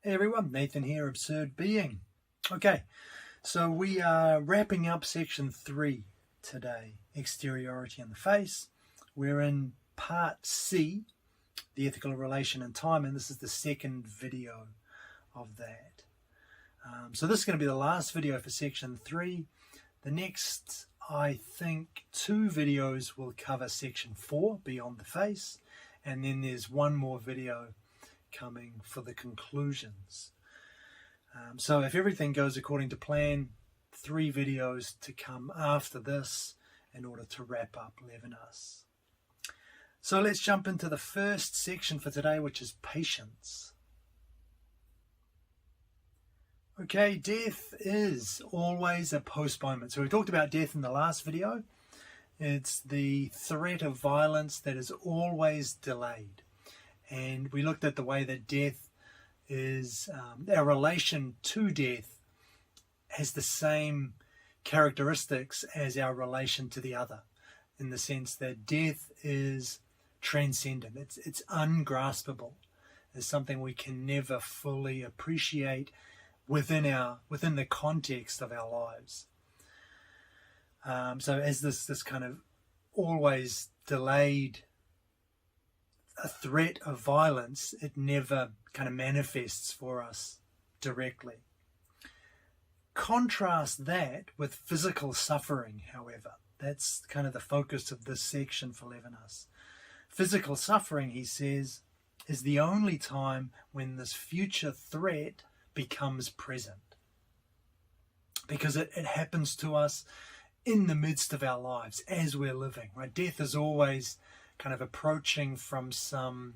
Hey everyone, Nathan here, Absurd Being. Okay, so we are wrapping up section 3 today, exteriority in the face. We're in part C, the ethical relation in time, and this is the second video of that. So this is going to be the last video for section 3. The next, I think, 2 videos will cover section 4, beyond the face, and then there's one more video coming for the conclusions. So if everything goes according to plan, 3 videos to come after this in order to wrap up Levinas. So let's jump into the first section for today, which is patience. Okay, death is always a postponement. So we talked about death in the last video. It's the threat of violence that is always delayed. And we looked at the way that death is, our relation to death has the same characteristics as our relation to the other, in the sense that death is transcendent. It's ungraspable. It's something we can never fully appreciate within the context of our lives. So as this kind of always delayed a threat of violence, it never kind of manifests for us directly. Contrast that with physical suffering, however. That's kind of the focus of this section for Levinas. Physical suffering, he says, is the only time when this future threat becomes present. Because it happens to us in the midst of our lives as we're living, right? Death is always kind of approaching from some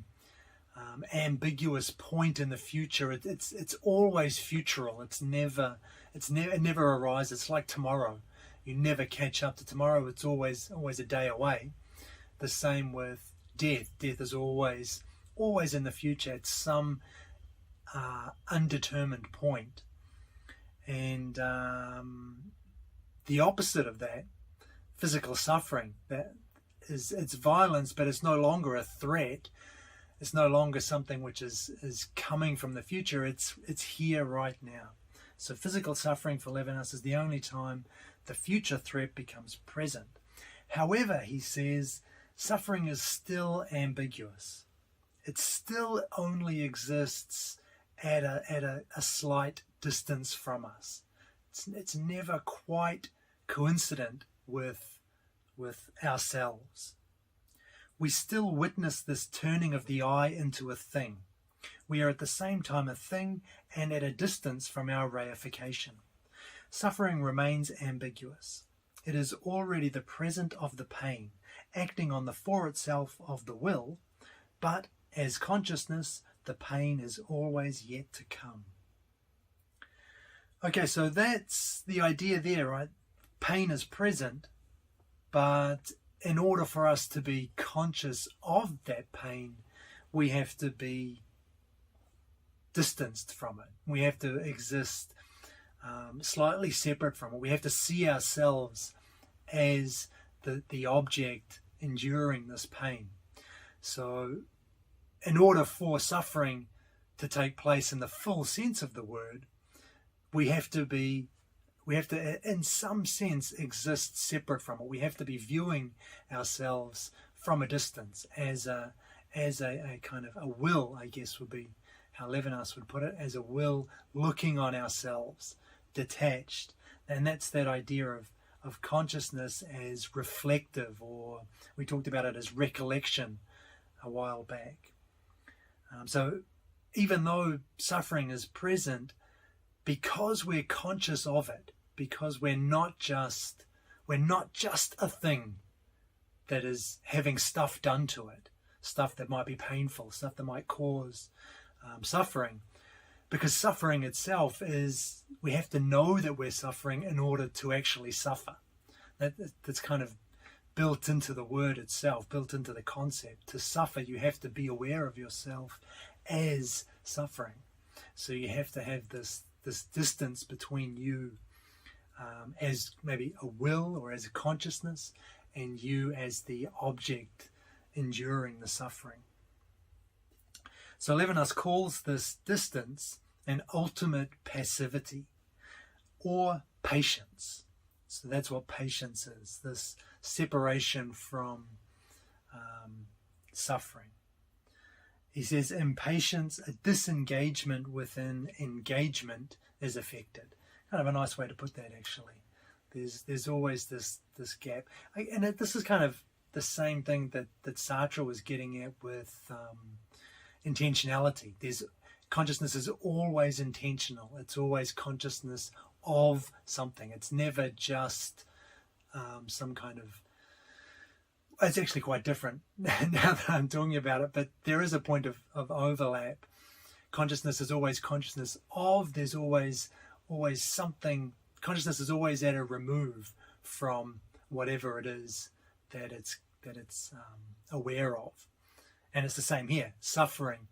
ambiguous point in the future. It's always futural. It never arrives. It's like tomorrow. You never catch up to tomorrow. It's always a day away. The same with death. Death is always in the future. It's some undetermined point. And the opposite of that, physical suffering, it's violence, but it's no longer a threat. It's no longer something which is coming from the future. It's here right now. So physical suffering for Levinas is the only time the future threat becomes present. However, he says, suffering is still ambiguous. It still only exists at a slight distance from us. It's never quite coincident with ourselves. We still witness this turning of the eye into a thing. We are at the same time a thing and at a distance from our reification. Suffering remains ambiguous. It is already the present of the pain, acting on the for itself of the will, but as consciousness, the pain is always yet to come. Okay, so that's the idea there, right? Pain is present, but in order for us to be conscious of that pain, we have to be distanced from it. We have to exist slightly separate from it. We have to see ourselves as the object enduring this pain. So in order for suffering to take place in the full sense of the word, we have to in some sense exist separate from it. We have to be viewing ourselves from a distance as a kind of a will, I guess would be how Levinas would put it, as a will looking on ourselves, detached. And that's that idea of consciousness as reflective, or we talked about it as recollection a while back. So even though suffering is present, because we're conscious of it, because we're not just a thing that is having stuff done to it, stuff that might be painful, stuff that might cause suffering. Because suffering itself is, we have to know that we're suffering in order to actually suffer. That's kind of built into the word itself, built into the concept. To suffer, you have to be aware of yourself as suffering. So you have to have this distance between you as maybe a will or as a consciousness, and you as the object enduring the suffering. So Levinas calls this distance and ultimate passivity, or patience. So that's what patience is, this separation from suffering. He says, in patience, a disengagement within engagement is affected. Kind of a nice way to put that, actually. There's always this gap. And this is kind of the same thing that Sartre was getting at with intentionality. Consciousness is always intentional. It's always consciousness of something. It's never just some kind of... It's actually quite different now that I'm talking about it, but there is a point of overlap. Consciousness is always consciousness of. There's always something. Consciousness is always at a remove from whatever it is that it's aware of. And it's the same here. Suffering.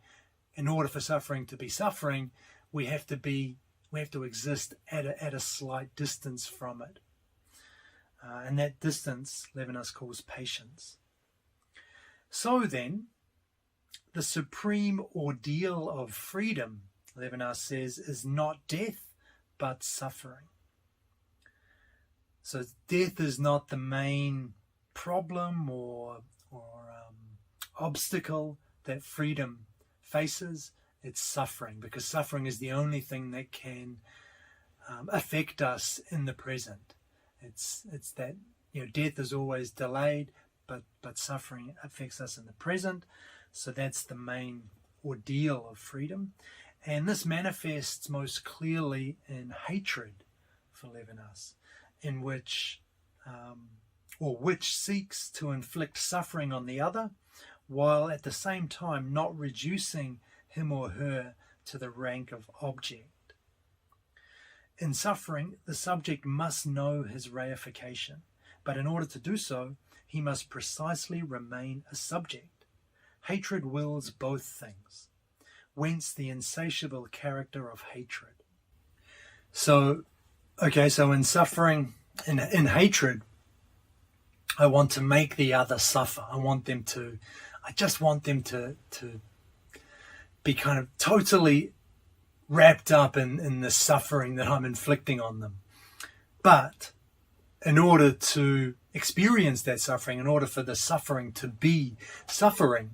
In order for suffering to be suffering, we have to exist at a slight distance from it. And that distance, Levinas calls patience. So then, the supreme ordeal of freedom, Levinas says, is not death, but suffering. So death is not the main problem or obstacle that freedom faces. It's suffering, because suffering is the only thing that can affect us in the present. It's that, death is always delayed, but suffering affects us in the present. So that's the main ordeal of freedom. And this manifests most clearly in hatred for Levinas, in which seeks to inflict suffering on the other, while at the same time not reducing him or her to the rank of object. In suffering, the subject must know his reification, but in order to do so, he must precisely remain a subject. Hatred wills both things, whence the insatiable character of hatred. So in suffering, in hatred, I want to make the other suffer. I just want them to be kind of totally wrapped up in the suffering that I'm inflicting on them. But in order to experience that suffering, in order for the suffering to be suffering,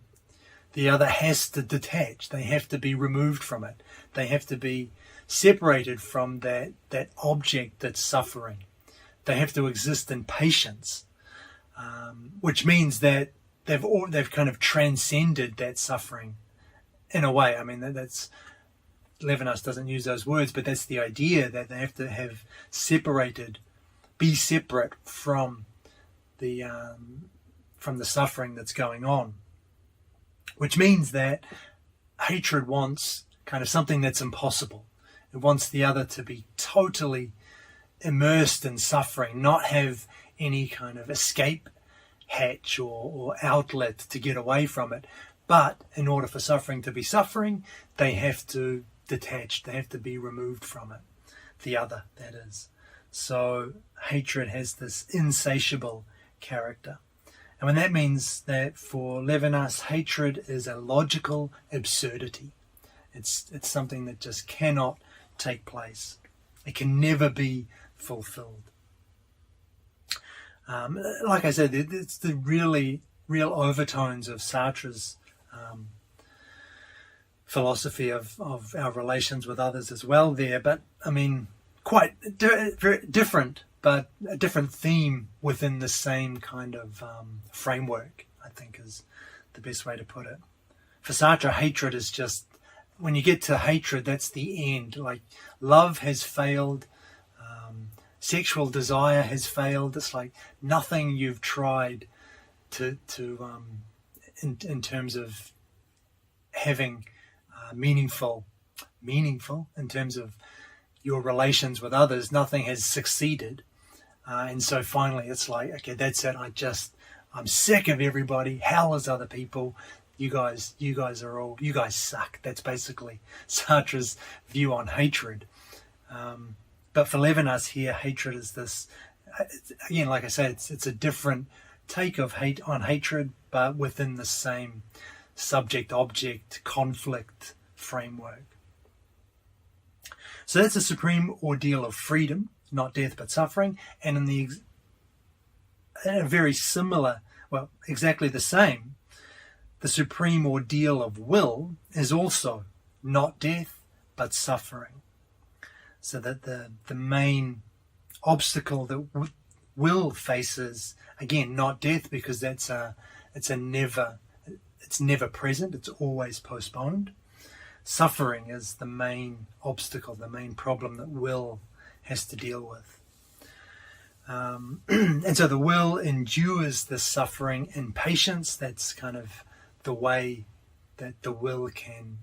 the other has to detach. They have to be removed from it. They have to be separated from that object that's suffering. They have to exist in patience, which means that they've kind of transcended that suffering in a way. I mean, that's... Levinas doesn't use those words, but that's the idea, that they have to have be separate from the suffering that's going on. Which means that hatred wants kind of something that's impossible. It wants the other to be totally immersed in suffering, not have any kind of escape hatch or outlet to get away from it. But in order for suffering to be suffering, they have to detach, they have to be removed from it. The other, that is. So hatred has this insatiable character. And when that means that for Levinas, hatred is a logical absurdity. It's something that just cannot take place. It can never be fulfilled. Like I said, it's the real overtones of Sartre's philosophy of our relations with others as well there. But, I mean, quite very different, but a different theme within the same kind of framework, I think is the best way to put it. For Sartre, hatred is just, when you get to hatred, that's the end. Like, love has failed, sexual desire has failed. It's like nothing you've tried to in terms of having meaningful in terms of your relations with others, nothing has succeeded. And so finally it's like, okay, that's it. I'm sick of everybody. Hell is other people. You guys suck. That's basically Sartre's view on hatred. But for Levinas here, hatred is this, again, like I said, it's a different take of on hatred, but within the same subject-object conflict framework. So that's a supreme ordeal of freedom, not death but suffering. And in a very similar, well, exactly the same, the supreme ordeal of will is also not death but suffering. So that the main obstacle that will faces, again, not death, because it's never present, it's always postponed. Suffering is the main obstacle, the main problem that will has to deal with. And so the will endures the suffering in patience. That's kind of the way that the will can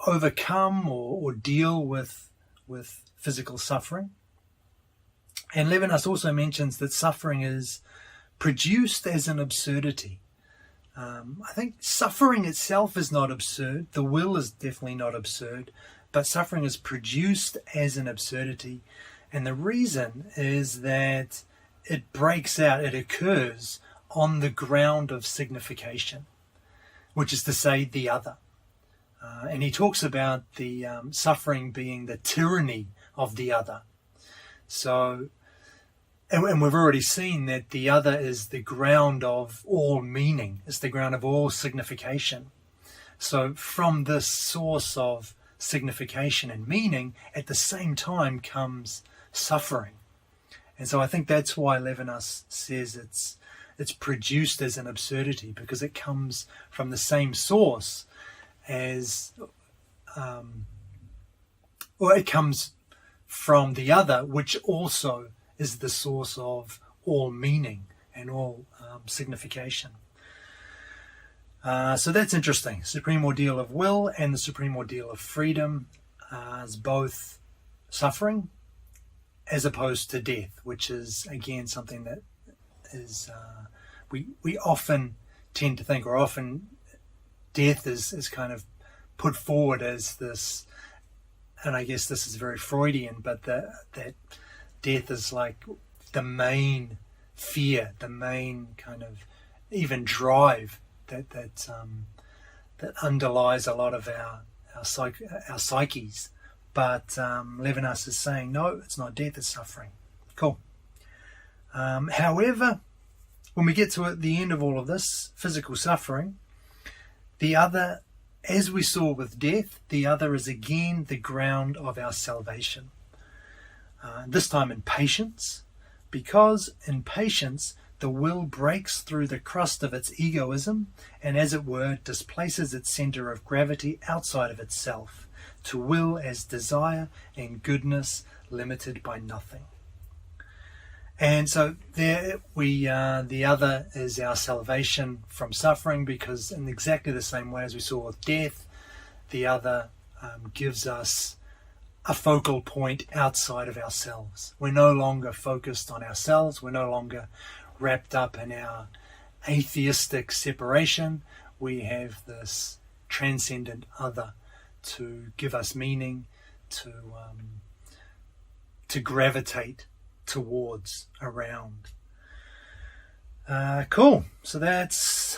overcome or deal with physical suffering. And Levinas also mentions that suffering is produced as an absurdity. I think suffering itself is not absurd. The will is definitely not absurd, but suffering is produced as an absurdity. And the reason is that it breaks out, it occurs on the ground of signification, which is to say the other. And he talks about the suffering being the tyranny of the other. So, and we've already seen that the other is the ground of all meaning, it's the ground of all signification. So from this source of signification and meaning, at the same time comes suffering. And so I think that's why Levinas says it's produced as an absurdity, because it comes from the same source as, or it comes from the other, which also is the source of all meaning and all signification. So that's interesting. Supreme ordeal of will and the supreme ordeal of freedom is both suffering as opposed to death, which is, again, something that is we often tend to think, or often death is kind of put forward as this, and I guess this is very Freudian, but that death is like the main fear, the main kind of even drive that underlies a lot of our psyches. But Levinas is saying, no, it's not death, it's suffering. Cool. However, when we get to the end of all of this, physical suffering, the other, as we saw with death, the other is again the ground of our salvation. This time in patience, because in patience the will breaks through the crust of its egoism and, as it were, displaces its center of gravity outside of itself, to will as desire and goodness limited by nothing. And so there the other is our salvation from suffering, because in exactly the same way as we saw with death, the other gives us a focal point outside of ourselves. We're no longer focused on ourselves. We're no longer wrapped up in our atheistic separation. We have this transcendent other to give us meaning, to gravitate towards, around. Cool. So that's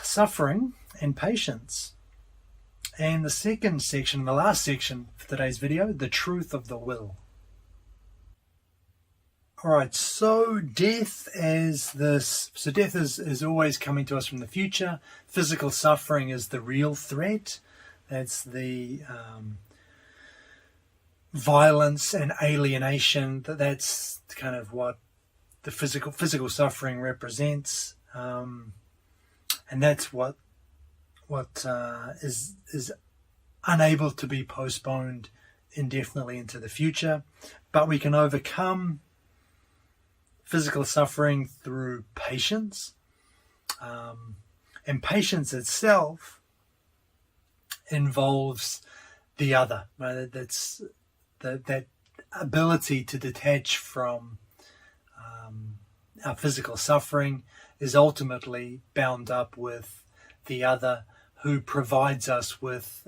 suffering and patience. And the second section, the last section for today's video, the truth of the will. Alright, so death is this. So death is always coming to us from the future. Physical suffering is the real threat. That's the violence and alienation. That's kind of what the physical suffering represents. And that's what is unable to be postponed indefinitely into the future. But we can overcome physical suffering through patience. And patience itself involves the other. Right? That's that ability to detach from our physical suffering is ultimately bound up with the other, who provides us with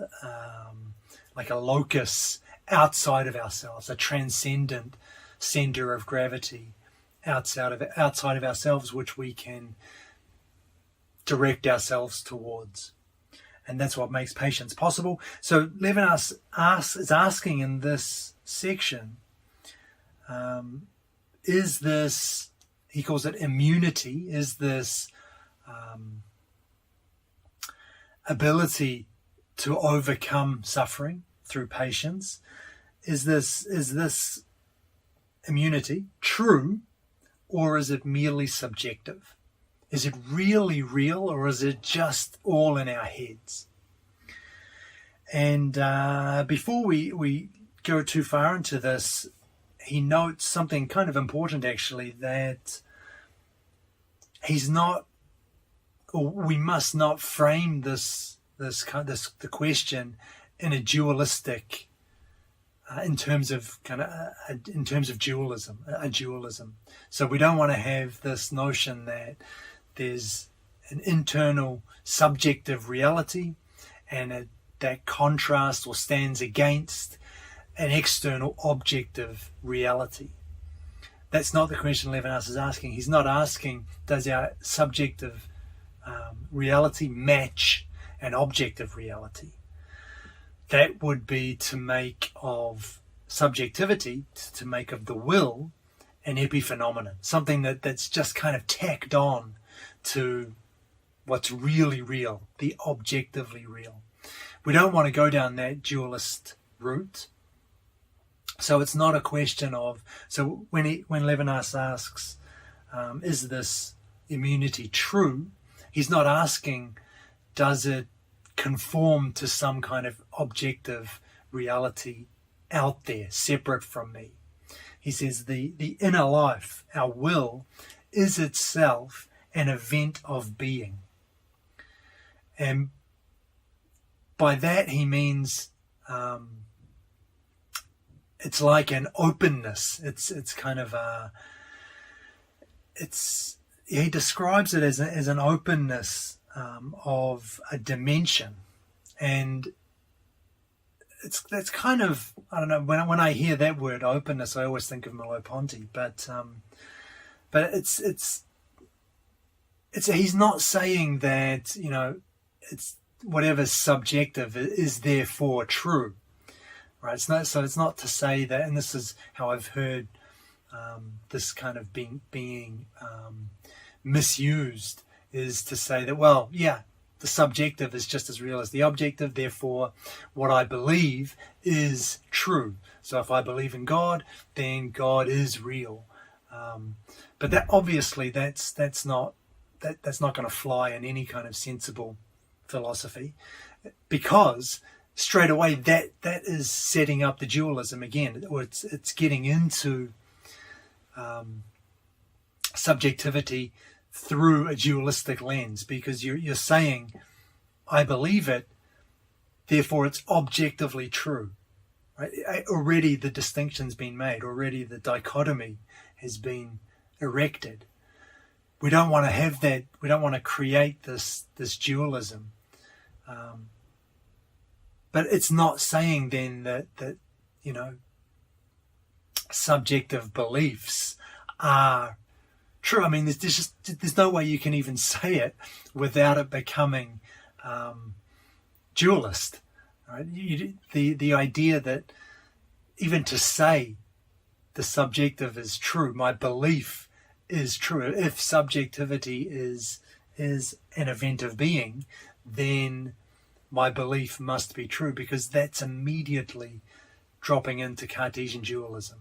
like a locus outside of ourselves, a transcendent center of gravity outside of ourselves, which we can direct ourselves towards. And that's what makes patience possible. So Levinas is asking in this section, is this, he calls it immunity, is this ability to overcome suffering through patience, is this immunity true, or is it merely subjective? Is it really real, or is it just all in our heads? And before we go too far into this, he notes something kind of important, actually, that he's not, or we must not frame the question in a dualistic, in terms of dualism, a dualism. So we don't want to have this notion that there's an internal subjective reality and that contrasts or stands against an external objective reality. That's not the question Levinas is asking. He's not asking, does our subjective reality match an objective reality? That would be to make of subjectivity, to make of the will, an epiphenomenon, something that's just kind of tacked on to what's really real, the objectively real. We don't want to go down that dualist route. So it's not a question of, so when Levinas asks, is this immunity true? He's not asking, does it conform to some kind of objective reality out there, separate from me? He says the inner life, our will, is itself an event of being. And by that he means it's like an openness. It's kind of he describes it as an openness of a dimension, and that's kind of, I don't know, when I hear that word openness, I always think of Merleau-Ponty, but it's he's not saying that, it's whatever's subjective is therefore true, right? It's not to say that, and this is how I've heard this kind of being misused, is to say that, well, yeah, the subjective is just as real as the objective, therefore what I believe is true. So if I believe in God, then God is real. But that obviously that's not going to fly in any kind of sensible philosophy, because straight away that is setting up the dualism again, or it's getting into subjectivity through a dualistic lens, because you're saying, I believe it, therefore it's objectively true. Right? Already the distinction's been made, already the dichotomy has been erected. We don't want to have that. We don't want to create this dualism. But it's not saying then that subjective beliefs are true. I mean, there's no way you can even say it without it becoming dualist. Right? The idea that even to say the subjective is true, my belief is true. If subjectivity is an event of being, then my belief must be true, because that's immediately dropping into Cartesian dualism.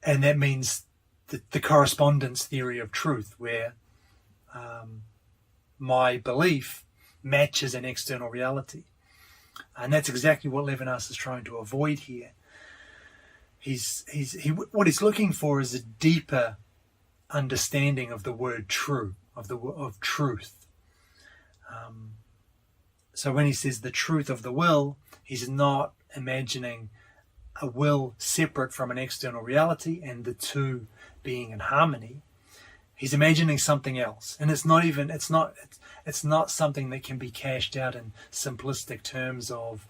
And that means the correspondence theory of truth, where my belief matches an external reality. And that's exactly what Levinas is trying to avoid here. What he's looking for is a deeper understanding of the word true, of truth. So when he says the truth of the will, he's not imagining a will separate from an external reality and the two being in harmony. He's imagining something else, and it's not something that can be cashed out in simplistic terms of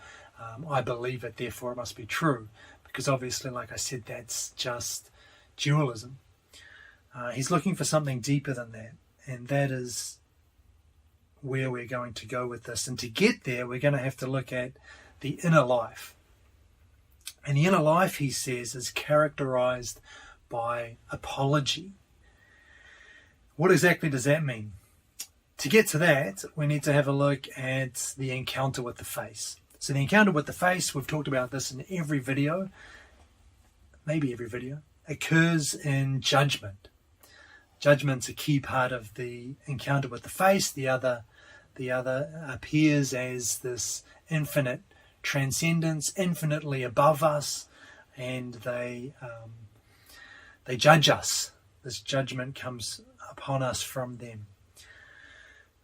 I believe it, therefore it must be true, because obviously, like I said, that's just dualism. He's looking for something deeper than that, and that is where we're going to go with this. And to get there, we're going to have to look at the inner life. And the inner life, he says, is characterized by apology. What exactly does that mean? To get to that, we need to have a look at the encounter with the face. So the encounter with the face, we've talked about this in every video, maybe every video, occurs in judgment. Judgment's a key part of the encounter with the face. The other appears as this infinite transcendence, infinitely above us, and they judge us. This judgment comes upon us from them.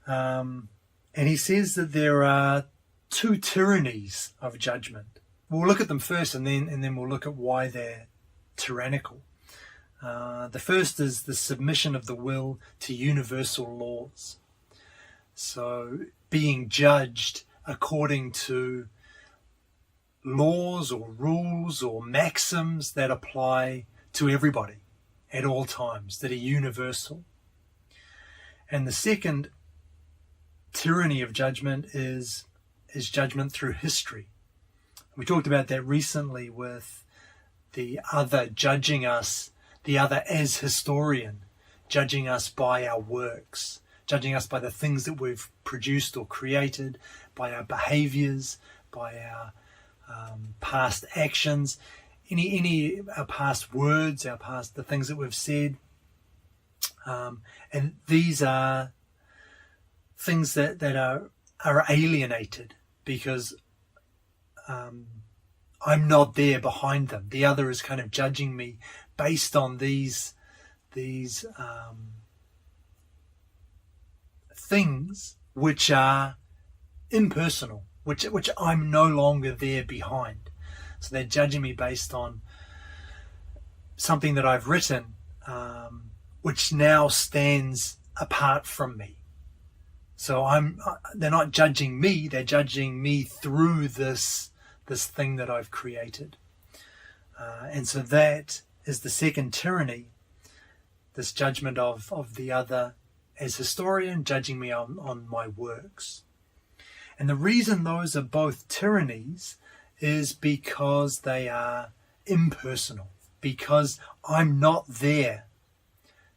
And he says that there are two tyrannies of judgment. We'll look at them first, and then we'll look at why they're tyrannical. The first is the submission of the will to universal laws. So being judged according to laws or rules or maxims that apply to everybody at all times, that are universal. And the second tyranny of judgment is judgment through history. We talked about that recently with the other judging us, the other as historian, judging us by our works, judging us by the things that we've produced or created, by our behaviors, by our past actions, any our past words, the things that we've said. And these are things that are alienated because I'm not there behind them. The other is kind of judging me based on these things which are impersonal, which I'm no longer there behind. So they're judging me based on something that I've written, which now stands apart from me. So they're not judging me, they're judging me through this thing that I've created. And so that is the second tyranny, this judgment of the other as historian, judging me on my works. And the reason those are both tyrannies is because they are impersonal, because I'm not there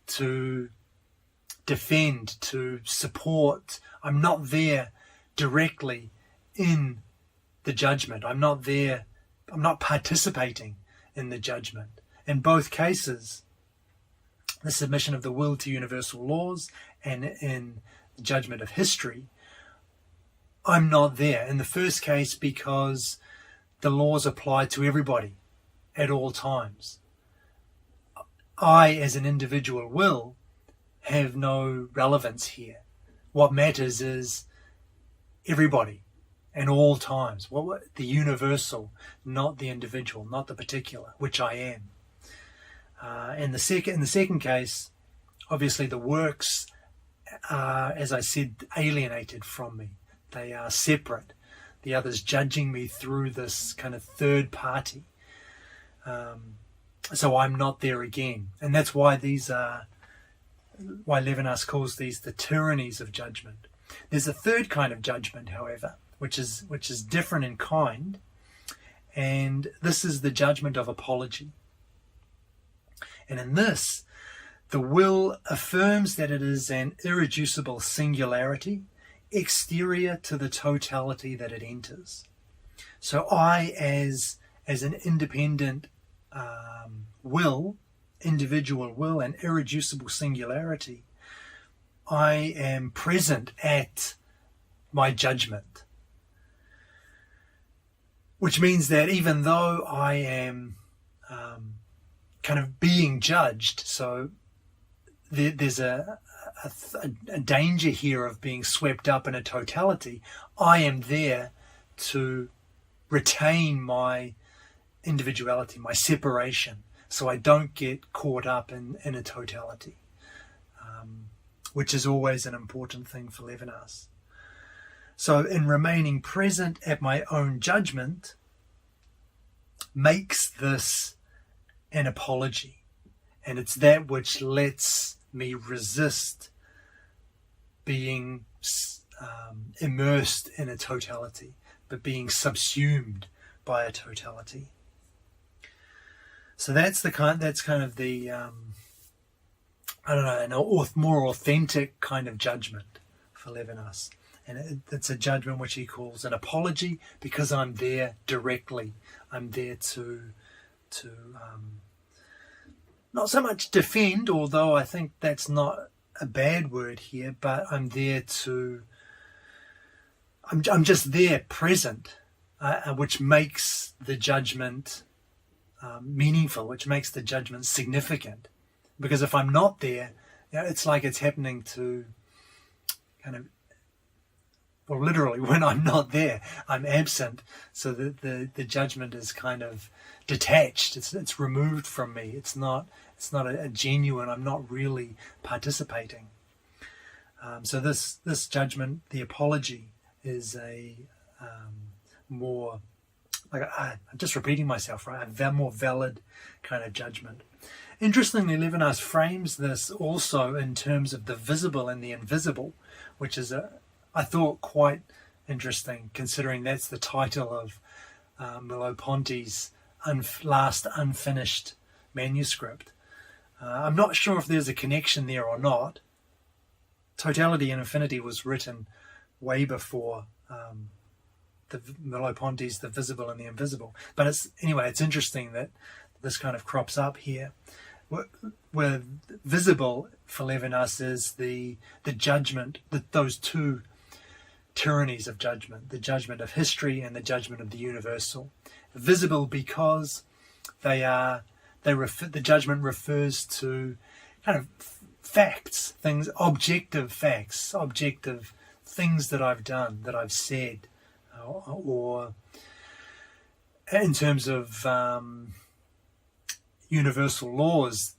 to defend, to support. I'm not there directly in the judgment. I'm not participating in the judgment. In both cases, the submission of the will to universal laws and in the judgment of history, I'm not there. In the first case, because the laws apply to everybody at all times. I, as an individual will, have no relevance here. What matters is everybody and all times. The universal, not the individual, not the particular, which I am. In the second case, obviously the works are, as I said, alienated from me. They are separate. The other's judging me through this kind of third party. So I'm not there again. And that's why why Levinas calls these the tyrannies of judgment. There's a third kind of judgment, however, which is different in kind, and this is the judgment of apology. And in this, the will affirms that it is an irreducible singularity, exterior to the totality that it enters. So I, as an independent individual will, an irreducible singularity, I am present at my judgment. Which means that even though I am kind of being judged, so there's a danger here of being swept up in a totality, I am there to retain my individuality, my separation, so I don't get caught up in a totality, which is always an important thing for Levinas. So in remaining present at my own judgment makes this an apology, and it's that which lets me resist being immersed in a totality, but being subsumed by a totality. So that's kind of the I don't know, an more authentic kind of judgment for Levinas. And it's a judgment which he calls an apology, because I'm there directly. I'm there to not so much defend, although I think that's not a bad word here, but I'm there to, I'm just there present, which makes the judgment meaningful, which makes the judgment significant. Because if I'm not there, it's like it's happening to kind of, well, literally, when I'm not there, I'm absent. So the judgment is kind of detached. It's removed from me. It's not a genuine. I'm not really participating. So this judgment, the apology, is a more, like, I'm just repeating myself, right? A more valid kind of judgment. Interestingly, Levinas frames this also in terms of the visible and the invisible, which is I thought quite interesting, considering that's the title of Merleau-Ponty's last unfinished manuscript. I'm not sure if there's a connection there or not. Totality and Infinity was written way before the Merleau-Ponty's The Visible and the Invisible. But it's interesting that this kind of crops up here. Where visible for Levinas is the judgment, those two tyrannies of judgment, the judgment of history and the judgment of the universal. Visible because the judgment refers to kind of facts, things, objective facts, objective things that I've done, that I've said, or in terms of universal laws,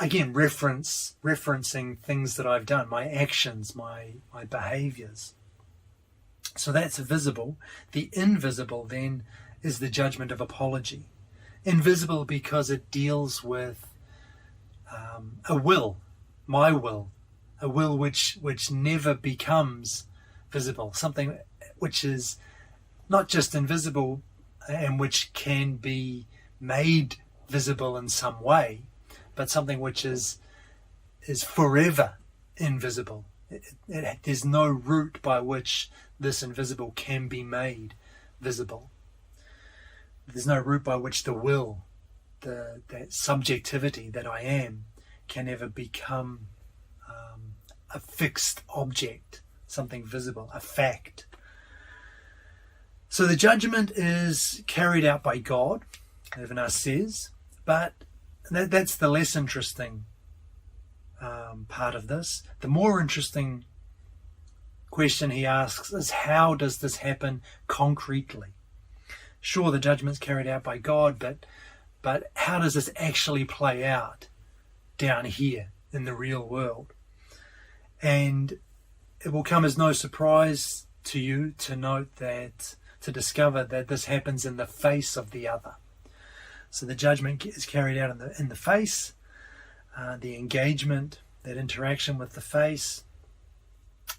again, referencing things that I've done, my actions, my behaviors. So that's visible. The invisible then is the judgment of apology. Invisible because it deals with a will, my will, a will which never becomes visible, something which is not just invisible and which can be made visible in some way, but something which is forever invisible. There's no route by which this invisible can be made visible. There's no route by which the will, that subjectivity that I am, can ever become a fixed object, something visible, a fact. So the judgment is carried out by God, Levinas says, but that's the less interesting part of this. The more interesting question he asks is, how does this happen concretely? Sure, the judgment's carried out by God, but how does this actually play out down here in the real world? And it will come as no surprise to you to discover that this happens in the face of the other. So the judgment is carried out in the face, the engagement, that interaction with the face.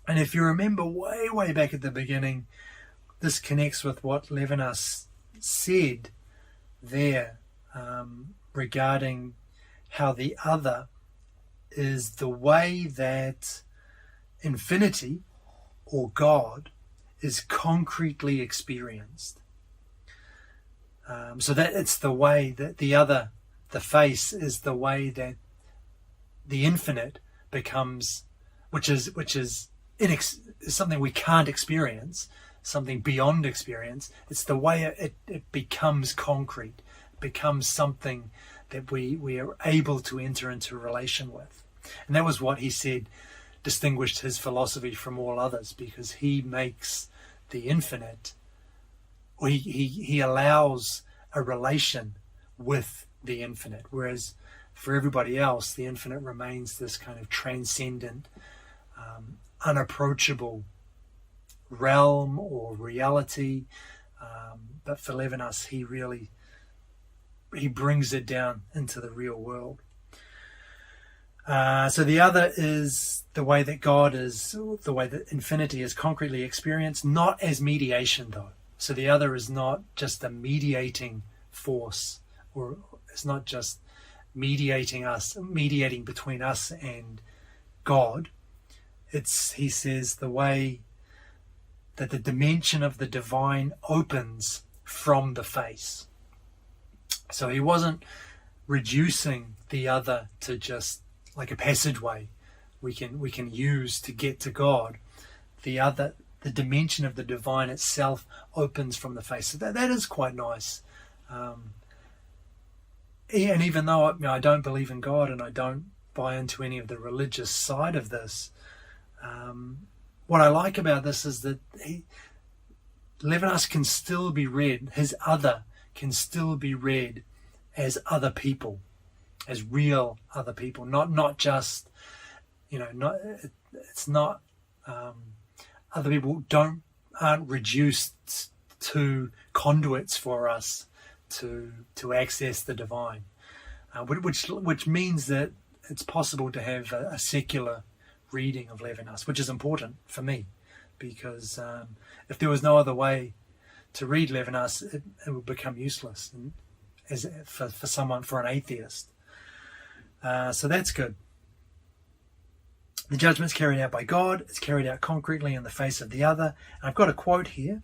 And if you remember way back at the beginning, this connects with what Levinas said there regarding how the other is the way that infinity or God is concretely experienced. So that it's the way that the face is the way that the infinite becomes, which is something we can't experience, something beyond experience. It's the way it becomes concrete, becomes something that we are able to enter into relation with. And that was what he said distinguished his philosophy from all others, because he makes the infinite, or he allows a relation with the infinite, whereas for everybody else the infinite remains this kind of transcendent, unapproachable realm or reality. But for Levinas, he brings it down into the real world. So the other is the way that God is, the way that infinity is concretely experienced, not as mediation though. So the other is not just a mediating force, or it's not just mediating between us and God. It's, he says, the way that the dimension of the divine opens from the face. So he wasn't reducing the other to just like a passageway we can use to get to God. The dimension of the divine itself opens from the face. So that is quite nice. And even though I don't believe in God and I don't buy into any of the religious side of this, what I like about this is that Levinas can still be read, his other can still be read as other people, as real other people, not just, it's not, other people aren't reduced to conduits for us to access the divine, which means that it's possible to have a secular reading of Levinas, which is important for me, because if there was no other way to read Levinas, it would become useless for an atheist. So that's good. The judgment's carried out by God. It's carried out concretely in the face of the other. And I've got a quote here.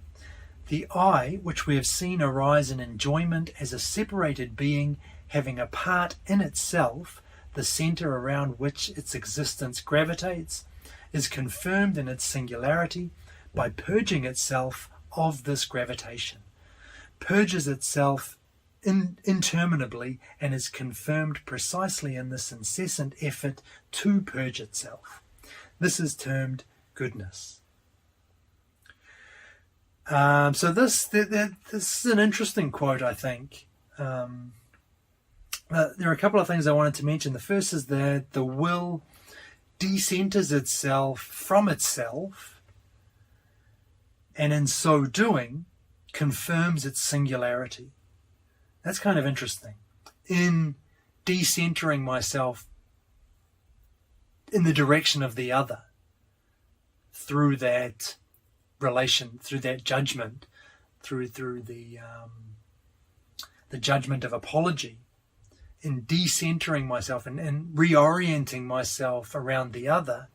The I, which we have seen arise in enjoyment as a separated being having a part in itself, the centre around which its existence gravitates, is confirmed in its singularity by purging itself of this gravitation, purges itself interminably, and is confirmed precisely in this incessant effort to purge itself. This is termed goodness. So this is an interesting quote, I think. There are a couple of things I wanted to mention. The first is that the will decenters itself from itself, and in so doing confirms its singularity. That's kind of interesting. In decentering myself in the direction of the other through that relation, through that judgment, through the judgment of apology, in decentering myself and reorienting myself around the other,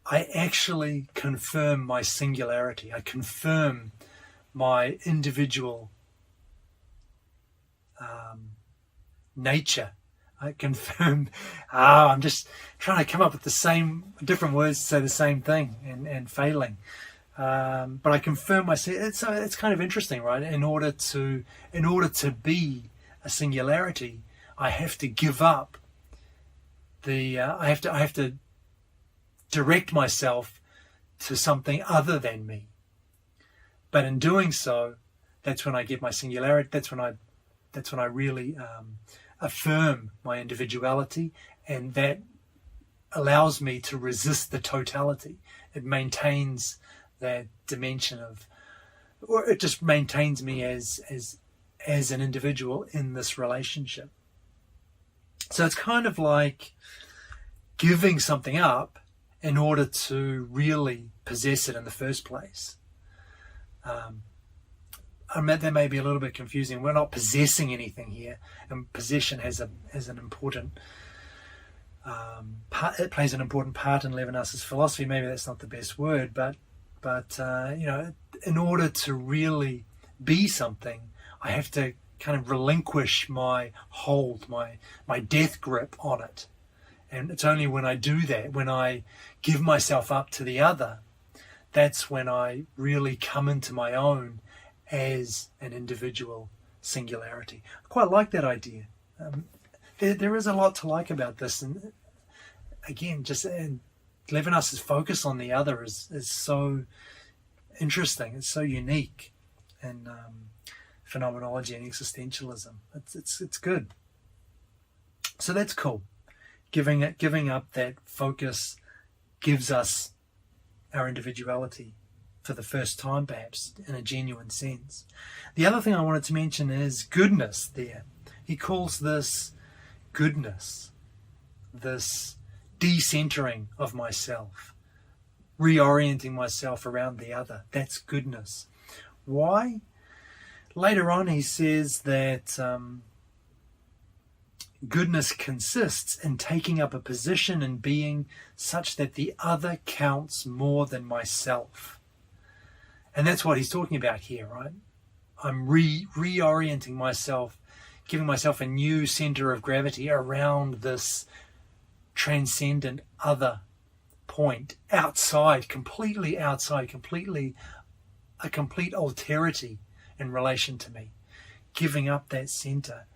I actually confirm my singularity. I confirm my individual nature. I confirm, I'm just trying to come up with different words to say the same thing and failing. But I confirm myself. It's kind of interesting, right? In order to be a singularity, I have to give up I have to direct myself to something other than me. But in doing so, that's when I get my singularity. That's when I really affirm my individuality, and that allows me to resist the totality. It maintains that dimension or it just maintains me as an individual in this relationship. So it's kind of like giving something up in order to really possess it in the first place. That may be a little bit confusing. We're not possessing anything here, and possession has an important part. It plays an important part in Levinas's philosophy. Maybe that's not the best word, but in order to really be something, I have to kind of relinquish my hold, my death grip on it. And it's only when I do that, when I give myself up to the other, that's when I really come into my own as an individual singularity. I quite like that idea. There is a lot to like about this, and again, Levinas's focus on the other is so interesting. It's so unique in phenomenology and existentialism. It's good. So that's cool. Giving up that focus gives us our individuality for the first time, perhaps, in a genuine sense. The other thing I wanted to mention is goodness there. He calls this goodness, this decentering of myself, reorienting myself around the other. That's goodness. Why? Later on he says that goodness consists in taking up a position in being such that the other counts more than myself. And that's what he's talking about here, right? I'm reorienting myself, giving myself a new center of gravity around this transcendent other point, completely outside, a complete alterity in relation to me, giving up that center,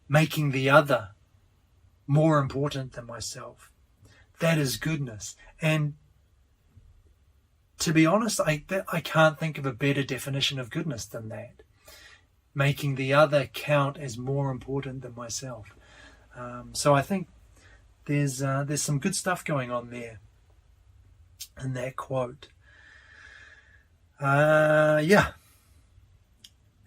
making the other more important than myself. That is goodness. And to be honest, I can't think of a better definition of goodness than that. Making the other count as more important than myself. So I think there's some good stuff going on there in that quote. The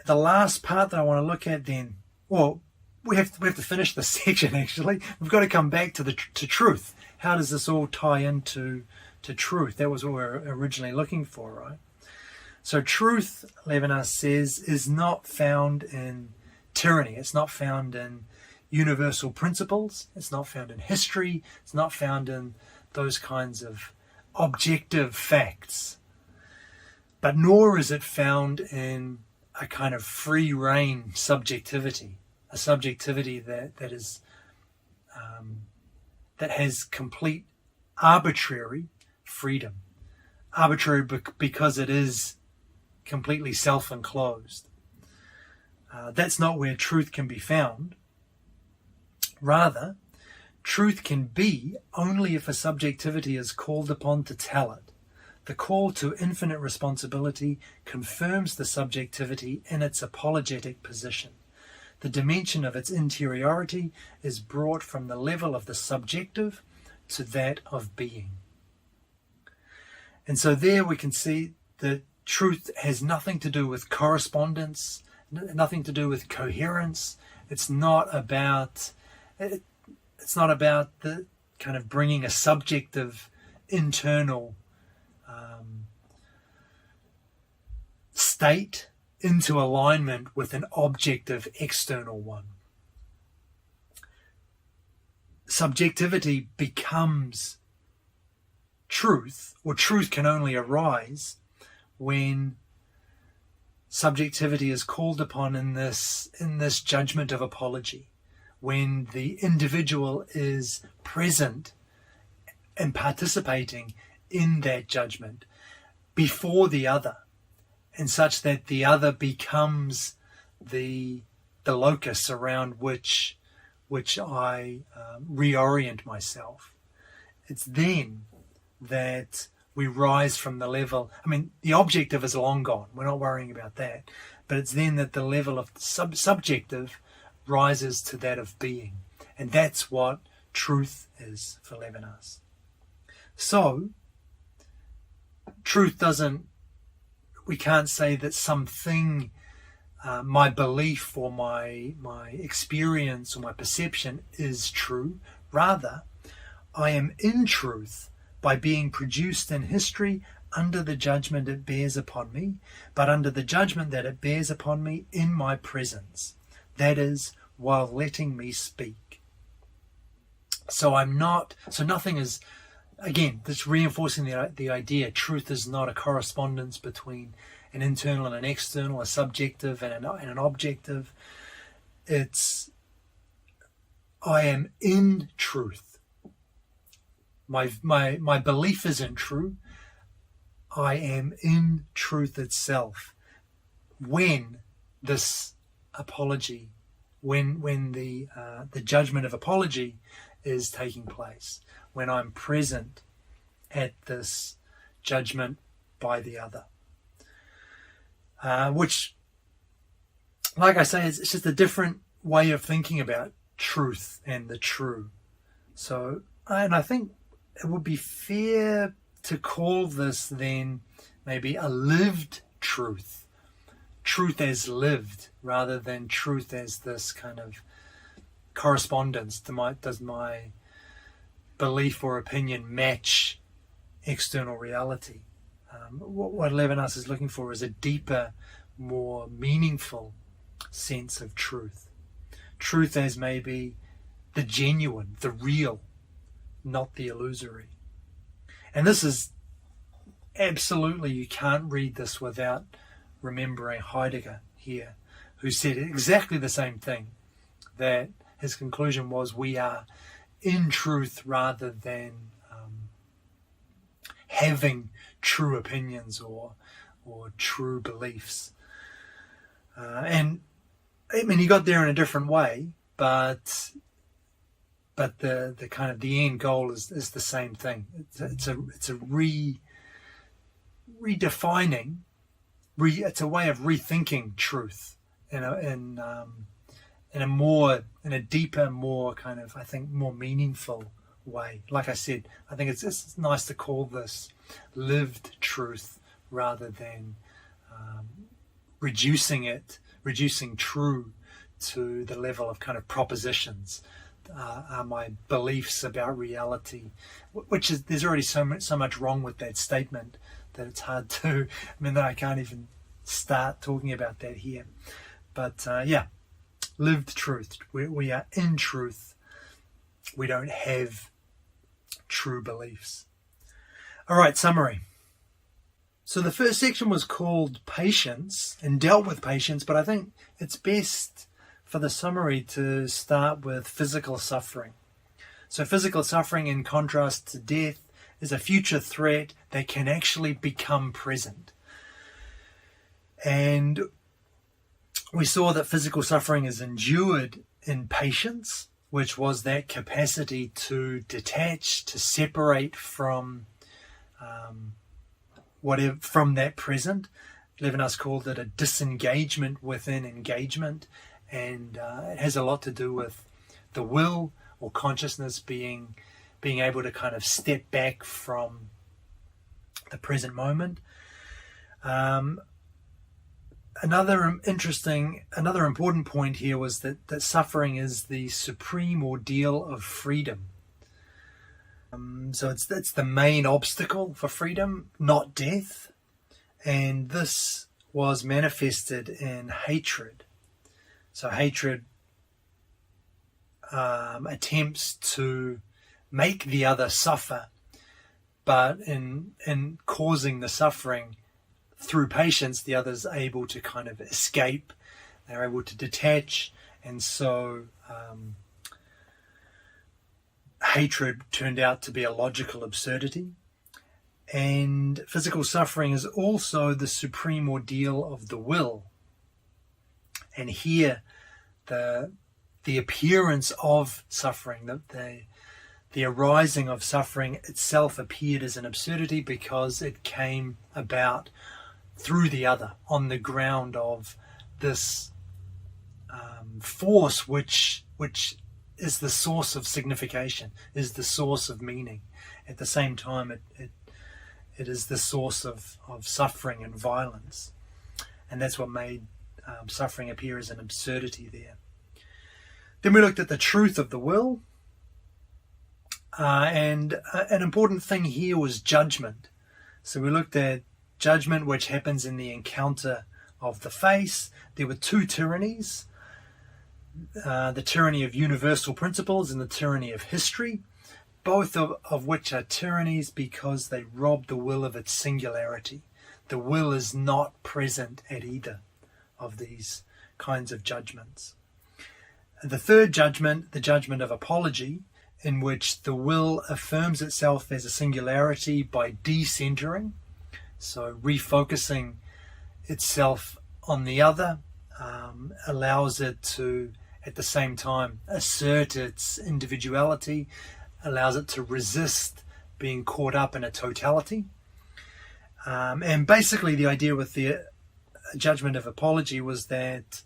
last part that I want to look at then, well, we have to finish this section actually. We've got to come back to truth. How does this all tie into truth? That was what we were originally looking for, right? So truth, Levinas says, is not found in tyranny. It's not found in universal principles. It's not found in history. It's not found in those kinds of objective facts. But nor is it found in a kind of free rein subjectivity, a subjectivity that has complete arbitrary freedom. Arbitrary because it is completely self-enclosed. That's not where truth can be found. Rather, truth can be only if a subjectivity is called upon to tell it. The call to infinite responsibility confirms the subjectivity in its apologetic position. The dimension of its interiority is brought from the level of the subjective to that of being. And so there we can see that truth has nothing to do with correspondence, nothing to do with coherence. It's not about the kind of bringing a subjective internal state into alignment with an objective external one. Subjectivity becomes truth, or truth can only arise when subjectivity is called upon in this judgment of apology, when the individual is present and participating in that judgment before the other, and such that the other becomes the locus around which I reorient myself. It's then that we rise from the level. I mean, the objective is long gone. We're not worrying about that. But it's then that the level of subjective rises to that of being. And that's what truth is for Levinas. So, truth we can't say that something, my belief or my experience or my perception is true. Rather, I am in truth by being produced in history under the judgment it bears upon me, but under the judgment that it bears upon me in my presence. That is, while letting me speak. So nothing is, again, that's reinforcing the idea, truth is not a correspondence between an internal and an external, a subjective and an objective. It's, I am in truth. My belief isn't true. I am in truth itself. When this apology, when the judgment of apology is taking place, when I'm present at this judgment by the other. Which, like I say, it's just a different way of thinking about truth and the true. So, and I think it would be fair to call this then maybe a lived truth. Truth as lived, rather than truth as this kind of correspondence to my belief or opinion match external reality. What Levinas is looking for is a deeper, more meaningful sense of truth. Truth as maybe the genuine, the real, not the illusory. And this is absolutely, you can't read this without remembering Heidegger here, who said exactly the same thing, that his conclusion was we are in truth rather than having true opinions or true beliefs. And I mean, he got there in a different way, but the kind of the end goal is the same thing. It's a redefining. It's a way of rethinking truth in a deeper, more kind of, I think, more meaningful way. Like I said, I think it's nice to call this lived truth rather than reducing true to the level of kind of propositions. Are my beliefs about reality, which is, there's already so much wrong with that statement that it's hard to, that I can't even start talking about that here. But lived truth. We are in truth. We don't have true beliefs. All right, summary. So the first section was called Patience and dealt with patience, but I think it's best for the summary to start with physical suffering. So physical suffering, in contrast to death, is a future threat that can actually become present. And we saw that physical suffering is endured in patience, which was that capacity to detach, to separate from from that present. Levinas called it a disengagement within engagement, and it has a lot to do with the will or consciousness being able to kind of step back from the present moment. Another important point here was that suffering is the supreme ordeal of freedom. So it's the main obstacle for freedom, not death. And this was manifested in hatred. So hatred attempts to make the other suffer, but in causing the suffering, through patience, the other's able to kind of escape. They're able to detach, and so hatred turned out to be a logical absurdity. And physical suffering is also the supreme ordeal of the will. And here, the appearance of suffering, the arising of suffering itself appeared as an absurdity because it came about through the other, on the ground of this force which is the source of signification, is the source of meaning. At the same time, it is the source of suffering and violence. And that's what made suffering appear as an absurdity there. Then we looked at the truth of the will. And an important thing here was judgment. So we looked at judgment, which happens in the encounter of the face. There were two tyrannies, the tyranny of universal principles and the tyranny of history, both of which are tyrannies because they rob the will of its singularity. The will is not present at either of these kinds of judgments. The third judgment, the judgment of apology, in which the will affirms itself as a singularity by decentering, so refocusing itself on the other, allows it to, at the same time, assert its individuality, allows it to resist being caught up in a totality. And basically the idea with the judgment of apology was that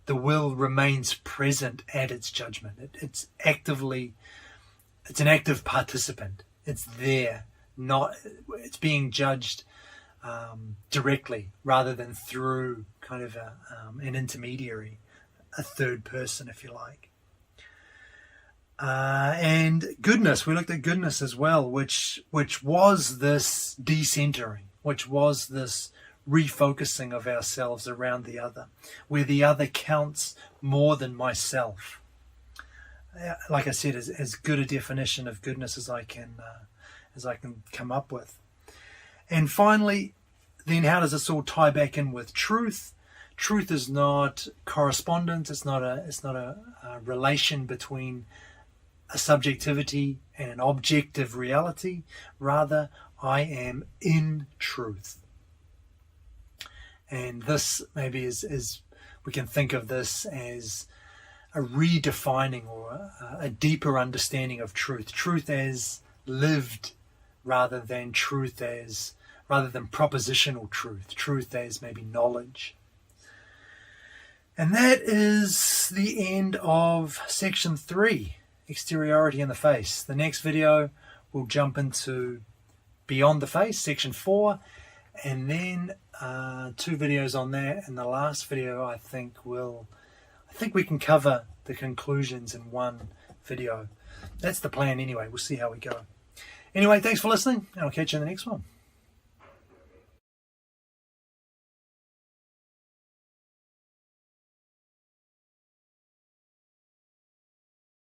the will remains present at its judgment. It's an active participant. It's there, it's being judged directly rather than through kind of an intermediary, a third person, if you like. And goodness, we looked at goodness as well, which was this decentering, which was this refocusing of ourselves around the other, where the other counts more than myself. Like I said, as good a definition of goodness as I can come up with. And finally, then how does this all tie back in with truth? Truth is not correspondence. It's not a relation between a subjectivity and an objective reality. Rather, I am in truth. And this maybe is we can think of this as a redefining or a deeper understanding of truth. Truth as lived rather than propositional truth. Truth as maybe knowledge. And that is the end of section 3, exteriority in the face. The next video will jump into beyond the face, section 4, and then 2 videos on that. And the last video, I think we can cover the conclusions in one video. That's the plan anyway. We'll see how we go. Anyway, thanks for listening, and I'll catch you in the next one.